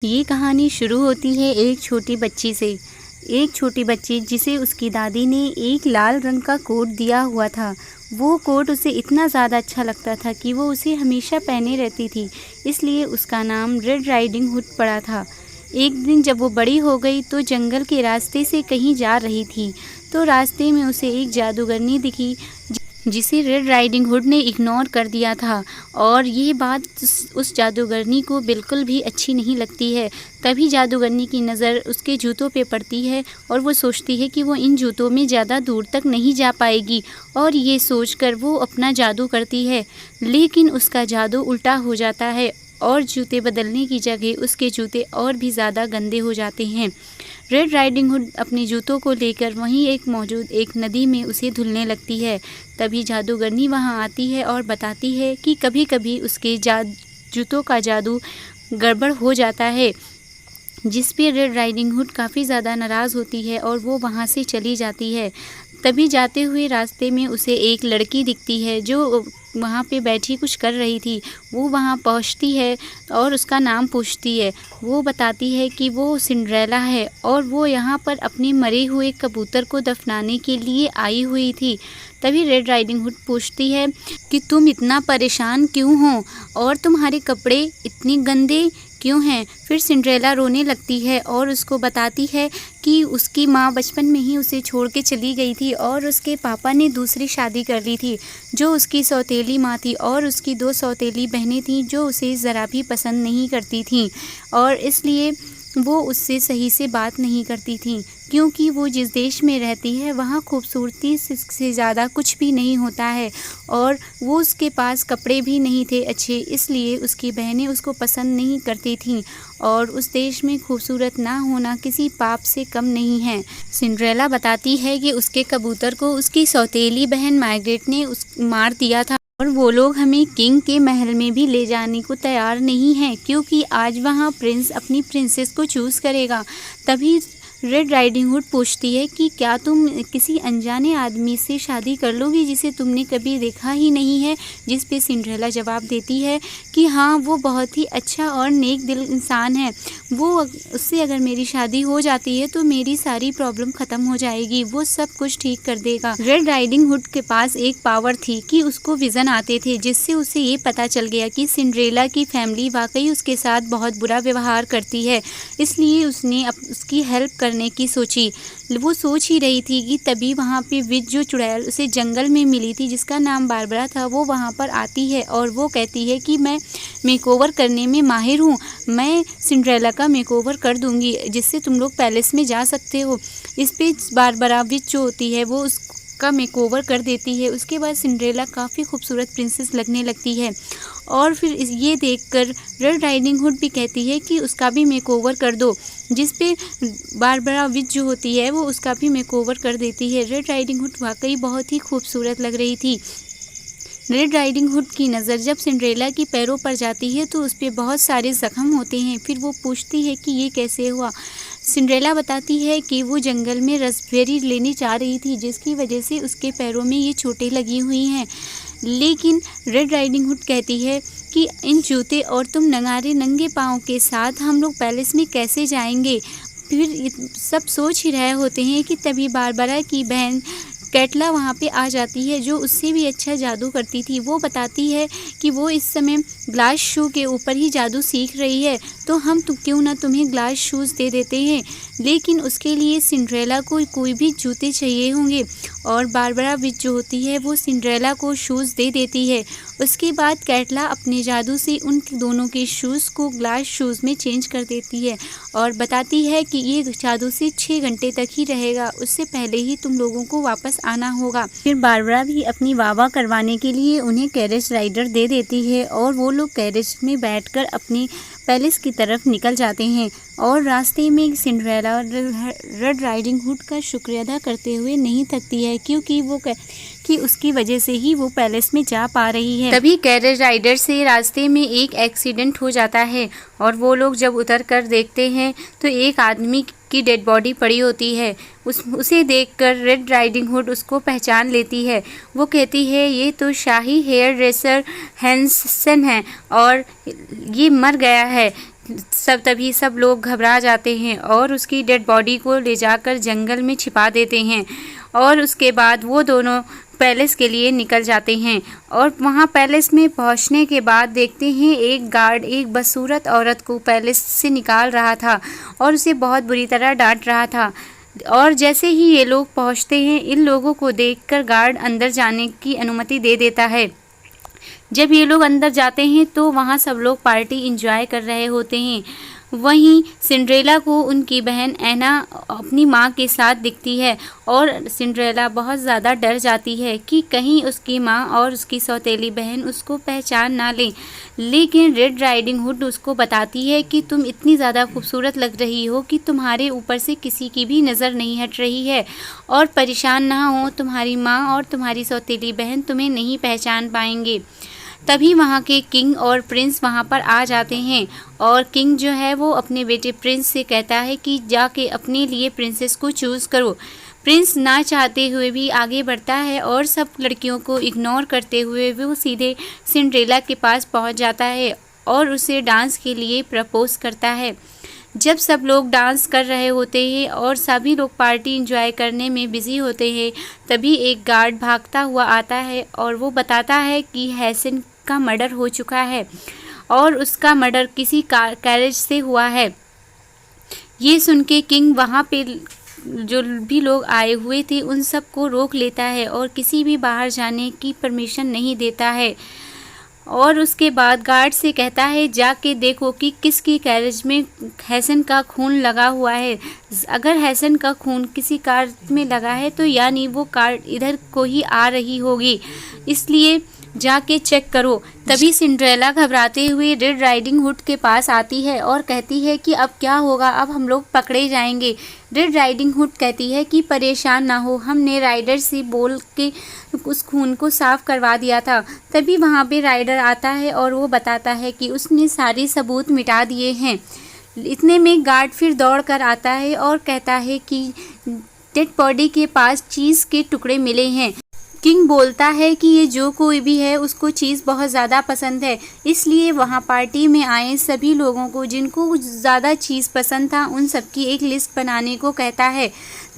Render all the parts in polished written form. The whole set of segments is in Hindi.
ये कहानी शुरू होती है एक छोटी बच्ची से। एक छोटी बच्ची जिसे उसकी दादी ने एक लाल रंग का कोट दिया हुआ था। वो कोट उसे इतना ज़्यादा अच्छा लगता था कि वो उसे हमेशा पहने रहती थी, इसलिए उसका नाम रेड राइडिंग हुड पड़ा था। एक दिन जब वो बड़ी हो गई तो जंगल के रास्ते से कहीं जा रही थी, तो रास्ते में उसे एक जादूगरनी दिखी जिसे रेड राइडिंग हुड ने इग्नोर कर दिया था। और ये बात उस जादूगरनी को बिल्कुल भी अच्छी नहीं लगती है। तभी जादूगरनी की नज़र उसके जूतों पे पड़ती है और वो सोचती है कि वो इन जूतों में ज़्यादा दूर तक नहीं जा पाएगी, और ये सोचकर वो अपना जादू करती है। लेकिन उसका जादू उल्टा हो जाता है और जूते बदलने की जगह उसके जूते और भी ज़्यादा गंदे हो जाते हैं। रेड राइडिंग हुड अपने जूतों को लेकर वहीं मौजूद एक नदी में उसे धुलने लगती है। तभी जादूगरनी वहां आती है और बताती है कि कभी-कभी उसके जूतों का जादू गड़बड़ हो जाता है, जिस पे रेड राइडिंग हुड काफ़ी ज़्यादा नाराज़ होती है और वो वहाँ से चली जाती है। तभी जाते हुए रास्ते में उसे एक लड़की दिखती है जो वहाँ पे बैठी कुछ कर रही थी। वो वहाँ पहुँचती है और उसका नाम पूछती है। वो बताती है कि वो सिंड्रेला है और वो यहाँ पर अपने मरे हुए कबूतर को दफनाने के लिए आई हुई थी। तभी रेड राइडिंग हुड पूछती है कि तुम इतना परेशान क्यों हो और तुम्हारे कपड़े इतने गंदे क्यों हैं। फिर सिंड्रेला रोने लगती है और उसको बताती है कि उसकी माँ बचपन में ही उसे छोड़ के चली गई थी और उसके पापा ने दूसरी शादी कर ली थी, जो उसकी सौतेली माँ थी, और उसकी 2 सौतेली बहनें थीं जो उसे ज़रा भी पसंद नहीं करती थीं, और इसलिए वो उससे सही से बात नहीं करती थीं, क्योंकि वो जिस देश में रहती है वहाँ खूबसूरती से ज़्यादा कुछ भी नहीं होता है, और वो उसके पास कपड़े भी नहीं थे अच्छे, इसलिए उसकी बहनें उसको पसंद नहीं करती थीं, और उस देश में खूबसूरत ना होना किसी पाप से कम नहीं है। सिंड्रेला बताती है कि उसके कबूतर को उसकी सौतेली बहन मार्गरेट ने मार दिया था, और वो लोग हमें किंग के महल में भी ले जाने को तैयार नहीं हैं, क्योंकि आज वहाँ प्रिंस अपनी प्रिंसेस को चूज़ करेगा। तभी रेड राइडिंग हुड पूछती है कि क्या तुम किसी अनजाने आदमी से शादी कर लोगी जिसे तुमने कभी देखा ही नहीं है। जिस पे सिंड्रेला जवाब देती है कि हाँ, वो बहुत ही अच्छा और नेक दिल इंसान है, वो उससे अगर मेरी शादी हो जाती है तो मेरी सारी प्रॉब्लम ख़त्म हो जाएगी, वो सब कुछ ठीक कर देगा। रेड राइडिंग हुड के पास एक पावर थी कि उसको विज़न आते थे, जिससे उसे ये पता चल गया कि सिंड्रेला की फैमिली वाकई उसके साथ बहुत बुरा व्यवहार करती है, इसलिए उसने उसकी हेल्प करने की सोची। वो सोच ही रही थी कि तभी वहाँ पे विच जो चुड़ैल उसे जंगल में मिली थी, जिसका नाम बारबरा था, वो वहाँ पर आती है और वो कहती है कि मैं मेकओवर करने में माहिर हूँ, मैं सिंड्रेला का मेकओवर कर दूँगी जिससे तुम लोग पैलेस में जा सकते हो। इस पे बारबरा विच जो होती है वो उसका मेकओवर कर देती है। उसके बाद सिंड्रेला काफ़ी खूबसूरत प्रिंसेस लगने लगती है, और फिर ये देखकर रेड राइडिंग हुड भी कहती है कि उसका भी मेकओवर कर दो, जिस पे बारबरा विच जो होती है वो उसका भी मेकओवर कर देती है। रेड राइडिंग हुड वाकई बहुत ही खूबसूरत लग रही थी। रेड राइडिंग हुड की नज़र जब सिंड्रेला की पैरों पर जाती है तो उस पर बहुत सारे ज़ख्म होते हैं। फिर वो पूछती है कि ये कैसे हुआ। सिंड्रेला बताती है कि वो जंगल में रसबेरी लेने जा रही थी, जिसकी वजह से उसके पैरों में ये चोटें लगी हुई हैं। लेकिन रेड राइडिंग हुड कहती है कि इन जूते और तुम नंगे पाँव के साथ हम लोग पैलेस में कैसे जाएंगे। फिर सब सोच ही रहे होते हैं कि तभी बारबरा की बहन कैटला वहाँ पे आ जाती है, जो उससे भी अच्छा जादू करती थी। वो बताती है कि वो इस समय ग्लास शू के ऊपर ही जादू सीख रही है, तो हम क्यों ना तुम्हें ग्लास शूज़ दे देते हैं, लेकिन उसके लिए सिंड्रेला को कोई भी जूते चाहिए होंगे। और बारबरा विच जो होती है वो सिंड्रेला को शूज़ दे देती है। उसके बाद कैटला अपने जादू से उन दोनों के शूज़ को ग्लास शूज़ में चेंज कर देती है और बताती है कि ये जादू से 6 घंटे तक ही रहेगा, उससे पहले ही तुम लोगों को वापस आना होगा। फिर बारबरा भी अपनी वाह करवाने के लिए उन्हें कैरेज राइडर दे देती है और वो लोग कैरेज में बैठकर अपनी पैलेस की तरफ निकल जाते हैं, और रास्ते में सिंड्रेला रेड राइडिंग हुड का शुक्रिया अदा करते हुए नहीं थकती है, क्योंकि वो कि उसकी वजह से ही वो पैलेस में जा पा रही है। तभी कैरेज राइडर से रास्ते में एक एक्सीडेंट हो जाता है, और वो लोग जब उतर कर देखते हैं तो एक आदमी की डेड बॉडी पड़ी होती है। उसे देखकर रेड राइडिंग हुड उसको पहचान लेती है। वो कहती है ये तो शाही हेयर ड्रेसर हैंसन है और ये मर गया है। तभी सब लोग घबरा जाते हैं और उसकी डेड बॉडी को ले जाकर जंगल में छिपा देते हैं। और उसके बाद वो दोनों पैलेस के लिए निकल जाते हैं। और वहाँ पैलेस में पहुँचने के बाद देखते हैं एक गार्ड एक बदसूरत औरत को पैलेस से निकाल रहा था और उसे बहुत बुरी तरह डांट रहा था। और जैसे ही ये लोग पहुँचते हैं, इन लोगों को देखकर गार्ड अंदर जाने की अनुमति दे देता है। जब ये लोग अंदर जाते हैं तो वहाँ सब लोग पार्टी एंजॉय कर रहे होते हैं। वहीं सिंड्रेला को उनकी बहन ऐना अपनी माँ के साथ दिखती है और सिंड्रेला बहुत ज़्यादा डर जाती है कि कहीं उसकी माँ और उसकी सौतेली बहन उसको पहचान ना लें। लेकिन रेड राइडिंग हुड उसको बताती है कि तुम इतनी ज़्यादा खूबसूरत लग रही हो कि तुम्हारे ऊपर से किसी की भी नज़र नहीं हट रही है, और परेशान ना हो, तुम्हारी माँ और तुम्हारी सौतेली बहन तुम्हें नहीं पहचान पाएंगे। तभी वहाँ के किंग और प्रिंस वहाँ पर आ जाते हैं और किंग जो है वो अपने बेटे प्रिंस से कहता है कि जाके अपने लिए प्रिंसेस को चूज़ करो। प्रिंस ना चाहते हुए भी आगे बढ़ता है और सब लड़कियों को इग्नोर करते हुए वो सीधे सिंड्रेला के पास पहुँच जाता है और उसे डांस के लिए प्रपोज करता है। जब सब लोग डांस कर रहे होते हैं और सभी लोग पार्टी एंजॉय करने में बिज़ी होते हैं, तभी एक गार्ड भागता हुआ आता है और वो बताता है कि हैसन का मर्डर हो चुका है और उसका मर्डर किसी कैरेज से हुआ है। ये सुन के किंग वहाँ पे जो भी लोग आए हुए थे उन सब को रोक लेता है और किसी भी बाहर जाने की परमिशन नहीं देता है। और उसके बाद गार्ड से कहता है जाके देखो कि किसकी कैरेज में हैसन का खून लगा हुआ है। अगर हैसन का खून किसी कार में लगा है तो यानी वो कार इधर को ही आ रही होगी, इसलिए जाके चेक करो। तभी सिंड्रेला घबराते हुए रेड राइडिंग हुड के पास आती है और कहती है कि अब क्या होगा, अब हम लोग पकड़े जाएंगे। रेड राइडिंग हुड कहती है कि परेशान ना हो, हमने राइडर से बोल के उस खून को साफ करवा दिया था। तभी वहाँ पे राइडर आता है और वो बताता है कि उसने सारे सबूत मिटा दिए हैं। इतने में गार्ड फिर दौड़ कर आता है और कहता है कि डेड बॉडी के पास चीज़ के टुकड़े मिले हैं। किंग बोलता है कि ये जो कोई भी है उसको चीज़ बहुत ज़्यादा पसंद है, इसलिए वहाँ पार्टी में आए सभी लोगों को जिनको ज़्यादा चीज़ पसंद था उन सब की एक लिस्ट बनाने को कहता है।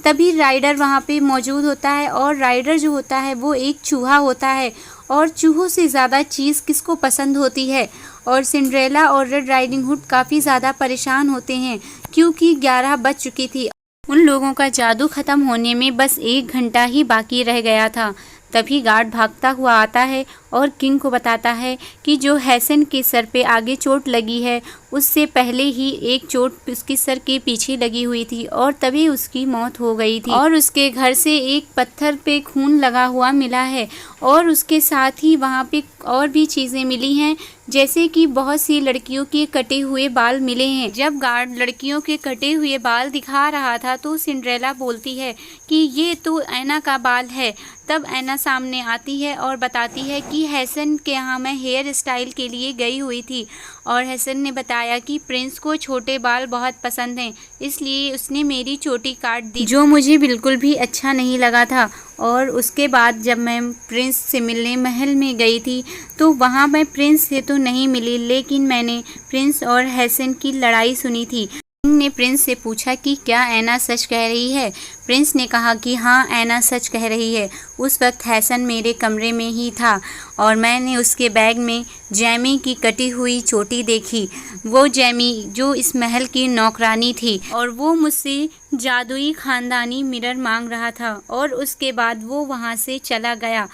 तभी राइडर वहाँ पे मौजूद होता है और राइडर जो होता है वो एक चूहा होता है और चूहों से ज़्यादा चीज़ किसको पसंद होती है। और सिंड्रेला और रेड राइडिंग हुड काफ़ी ज़्यादा परेशान होते हैं क्योंकि 11 बज चुकी थी। उन लोगों का जादू ख़त्म होने में बस 1 घंटा ही बाकी रह गया था। तभी गार्ड भागता हुआ आता है और किंग को बताता है कि जो हैसन के सर पे आगे चोट लगी है उससे पहले ही एक चोट उसके सर के पीछे लगी हुई थी और तभी उसकी मौत हो गई थी। और उसके घर से एक पत्थर पे खून लगा हुआ मिला है और उसके साथ ही वहाँ पे और भी चीज़ें मिली हैं, जैसे कि बहुत सी लड़कियों के कटे हुए बाल मिले हैं। जब गार्ड लड़कियों के कटे हुए बाल दिखा रहा था तो सिंड्रेला बोलती है कि ये तो ऐना का बाल है। तब ऐना सामने आती है और बताती है कि हैसन के यहाँ मैं हेयर स्टाइल के लिए गई हुई थी और हैसन ने बताया कि प्रिंस को छोटे बाल बहुत पसंद हैं, इसलिए उसने मेरी चोटी काट दी, जो मुझे बिल्कुल भी अच्छा नहीं लगा था। और उसके बाद जब मैं प्रिंस से मिलने महल में गई थी तो वहाँ मैं प्रिंस से तो नहीं मिली, लेकिन मैंने प्रिंस और हैसन की लड़ाई सुनी थी। किंग ने प्रिंस से पूछा कि क्या ऐना सच कह रही है। प्रिंस ने कहा कि हाँ, ऐना सच कह रही है। उस वक्त हैसन मेरे कमरे में ही था और मैंने उसके बैग में जैमी की कटी हुई चोटी देखी। वो जैमी जो इस महल की नौकरानी थी और वो मुझसे जादुई खानदानी मिरर मांग रहा था और उसके बाद वो वहाँ से चला गया,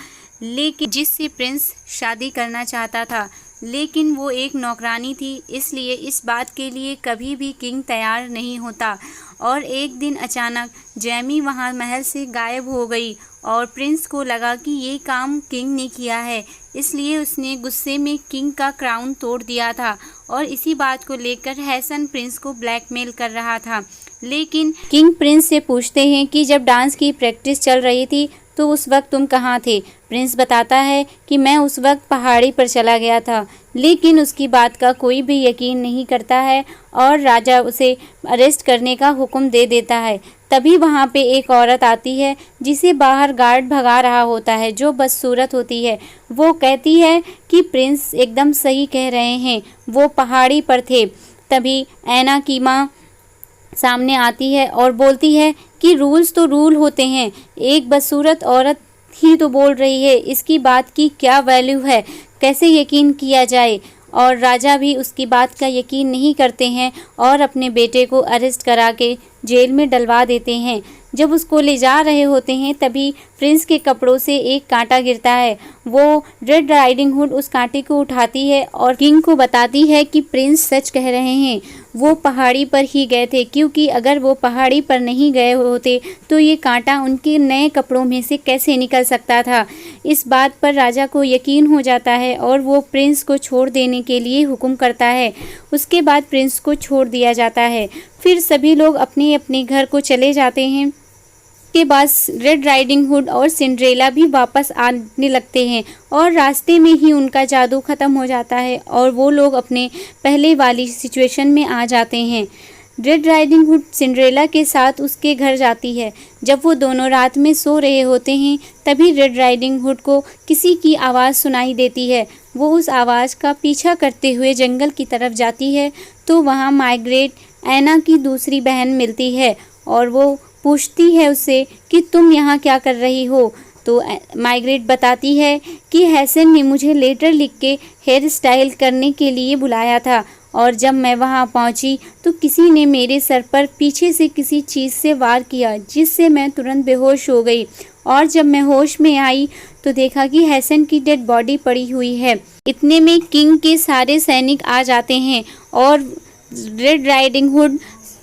लेकिन जिससे प्रिंस शादी करना चाहता था, लेकिन वो एक नौकरानी थी, इसलिए इस बात के लिए कभी भी किंग तैयार नहीं होता। और एक दिन अचानक जैमी वहाँ महल से गायब हो गई और प्रिंस को लगा कि ये काम किंग ने किया है, इसलिए उसने गुस्से में किंग का क्राउन तोड़ दिया था और इसी बात को लेकर हैसन प्रिंस को ब्लैकमेल कर रहा था। लेकिन किंग प्रिंस से पूछते हैं कि जब डांस की प्रैक्टिस चल रही थी तो उस वक्त तुम कहाँ थे। प्रिंस बताता है कि मैं उस वक्त पहाड़ी पर चला गया था, लेकिन उसकी बात का कोई भी यकीन नहीं करता है और राजा उसे अरेस्ट करने का हुक्म दे देता है। तभी वहाँ पे एक औरत आती है जिसे बाहर गार्ड भगा रहा होता है, जो बदसूरत होती है। वो कहती है कि प्रिंस एकदम सही कह रहे हैं, वो पहाड़ी पर थे। तभी ऐना की माँ सामने आती है और बोलती है कि रूल्स तो रूल होते हैं, एक बदसूरत औरत ही तो बोल रही है, इसकी बात की क्या वैल्यू है, कैसे यकीन किया जाए। और राजा भी उसकी बात का यकीन नहीं करते हैं और अपने बेटे को अरेस्ट करा के जेल में डलवा देते हैं। जब उसको ले जा रहे होते हैं तभी प्रिंस के कपड़ों से एक कांटा गिरता है। वो रेड राइडिंग हुड उस कांटे को उठाती है और किंग को बताती है कि प्रिंस सच कह रहे हैं, वो पहाड़ी पर ही गए थे, क्योंकि अगर वो पहाड़ी पर नहीं गए होते तो ये कांटा उनके नए कपड़ों में से कैसे निकल सकता था। इस बात पर राजा को यकीन हो जाता है और वो प्रिंस को छोड़ देने के लिए हुक्म करता है। उसके बाद प्रिंस को छोड़ दिया जाता है। फिर सभी लोग अपने अपने घर को चले जाते हैं। के बाद रेड राइडिंग हुड और सिंड्रेला भी वापस आने लगते हैं और रास्ते में ही उनका जादू ख़त्म हो जाता है और वो लोग अपने पहले वाली सिचुएशन में आ जाते हैं। रेड राइडिंग हुड सिंड्रेला के साथ उसके घर जाती है। जब वो दोनों रात में सो रहे होते हैं तभी रेड राइडिंग हुड को किसी की आवाज़ सुनाई देती है। वो उस आवाज़ का पीछा करते हुए जंगल की तरफ जाती है तो वहाँ मार्गरेट, ऐना की दूसरी बहन, मिलती है और वो पूछती है उससे कि तुम यहाँ क्या कर रही हो। तो मार्गरेट बताती है कि हैसन ने मुझे लेटर लिख के हेयर स्टाइल करने के लिए बुलाया था और जब मैं वहाँ पहुँची तो किसी ने मेरे सर पर पीछे से किसी चीज़ से वार किया, जिससे मैं तुरंत बेहोश हो गई और जब मैं होश में आई तो देखा कि हैसन की डेड बॉडी पड़ी हुई है। इतने में किंग के सारे सैनिक आ जाते हैं और रेड राइडिंग हुड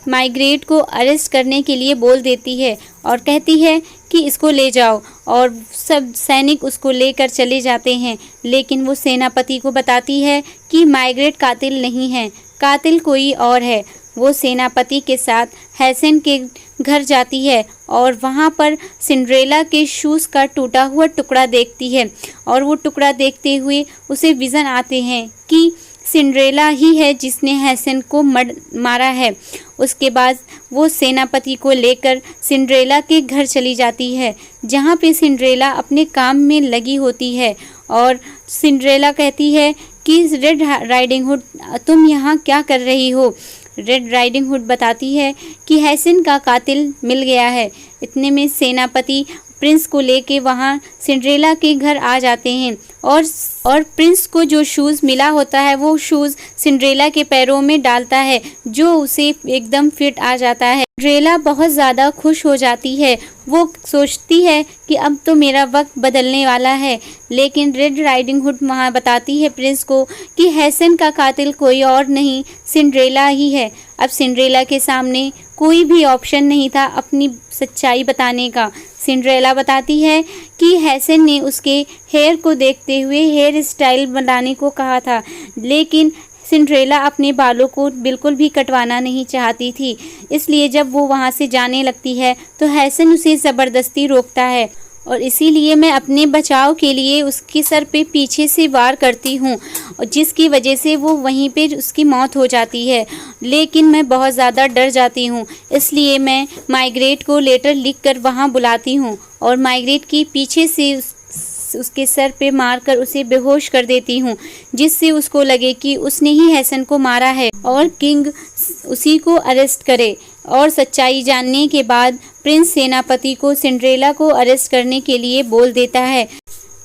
मार्गरेट को अरेस्ट करने के लिए बोल देती है और कहती है कि इसको ले जाओ, और सब सैनिक उसको लेकर चले जाते हैं। लेकिन वो सेनापति को बताती है कि मार्गरेट कातिल नहीं है, कातिल कोई और है। वो सेनापति के साथ हैसन के घर जाती है और वहाँ पर सिंड्रेला के शूज़ का टूटा हुआ टुकड़ा देखती है और वो टुकड़ा देखते हुए उसे विज़न आते हैं कि सिंड्रेला ही है जिसने हैसन को मारा है। उसके बाद वो सेनापति को लेकर सिंड्रेला के घर चली जाती है, जहाँ पे सिंड्रेला अपने काम में लगी होती है और सिंड्रेला कहती है कि रेड राइडिंग हुड तुम यहाँ क्या कर रही हो। रेड राइडिंग हुड बताती है कि हैसन का कातिल मिल गया है। इतने में सेनापति प्रिंस को लेके वहाँ सिंड्रेला के घर आ जाते हैं और प्रिंस को जो शूज़ मिला होता है वो शूज़ सिंड्रेला के पैरों में डालता है, जो उसे एकदम फिट आ जाता है। सिंड्रेला बहुत ज़्यादा खुश हो जाती है। वो सोचती है कि अब तो मेरा वक्त बदलने वाला है, लेकिन रेड राइडिंग हुड वहाँ बताती है प्रिंस को कि हैसन का कातिल कोई और नहीं, सिंड्रेला ही है। अब सिंड्रेला के सामने कोई भी ऑप्शन नहीं था अपनी सच्चाई बताने का। सिंड्रेला बताती है कि हैसन ने उसके हेयर को देखते हुए हेयर स्टाइल बनाने को कहा था, लेकिन सिंड्रेला अपने बालों को बिल्कुल भी कटवाना नहीं चाहती थी। इसलिए जब वो वहाँ से जाने लगती है तो हैसन उसे ज़बरदस्ती रोकता है और इसीलिए मैं अपने बचाव के लिए उसके सर पे पीछे से वार करती हूँ, जिसकी वजह से वो वहीं पे उसकी मौत हो जाती है। लेकिन मैं बहुत ज़्यादा डर जाती हूँ, इसलिए मैं मार्गरेट को लेटर लिखकर वहाँ बुलाती हूँ और मार्गरेट की पीछे से उसके सर पे मारकर उसे बेहोश कर देती हूँ, जिससे उसको लगे कि उसने ही हैसन को मारा है और किंग उसी को अरेस्ट करे। और सच्चाई जानने के बाद प्रिंस सेनापति को सिंड्रेला को अरेस्ट करने के लिए बोल देता है।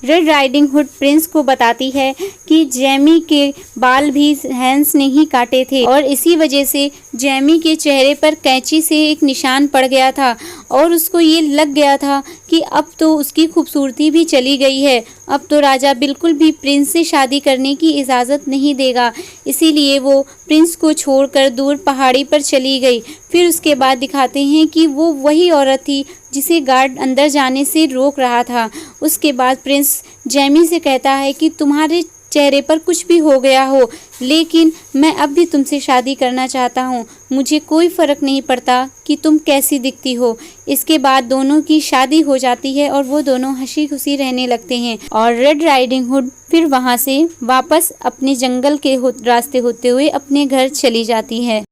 रेड राइडिंग हुड प्रिंस को बताती है कि जैमी के बाल भी हैंस ने ही काटे थे और इसी वजह से जैमी के चेहरे पर कैंची से एक निशान पड़ गया था और उसको ये लग गया था कि अब तो उसकी खूबसूरती भी चली गई है, अब तो राजा बिल्कुल भी प्रिंस से शादी करने की इजाज़त नहीं देगा। इसीलिए वो प्रिंस को छोड़कर दूर पहाड़ी पर चली गई। फिर उसके बाद दिखाते हैं कि वो वही औरत थी जिसे गार्ड अंदर जाने से रोक रहा था। उसके बाद प्रिंस जैमी से कहता है कि तुम्हारे चेहरे पर कुछ भी हो गया हो, लेकिन मैं अब भी तुमसे शादी करना चाहता हूँ, मुझे कोई फ़र्क नहीं पड़ता कि तुम कैसी दिखती हो। इसके बाद दोनों की शादी हो जाती है और वो दोनों हंसी खुशी रहने लगते हैं और रेड राइडिंग हुड फिर वहाँ से वापस अपने जंगल के रास्ते होते हुए अपने घर चली जाती है।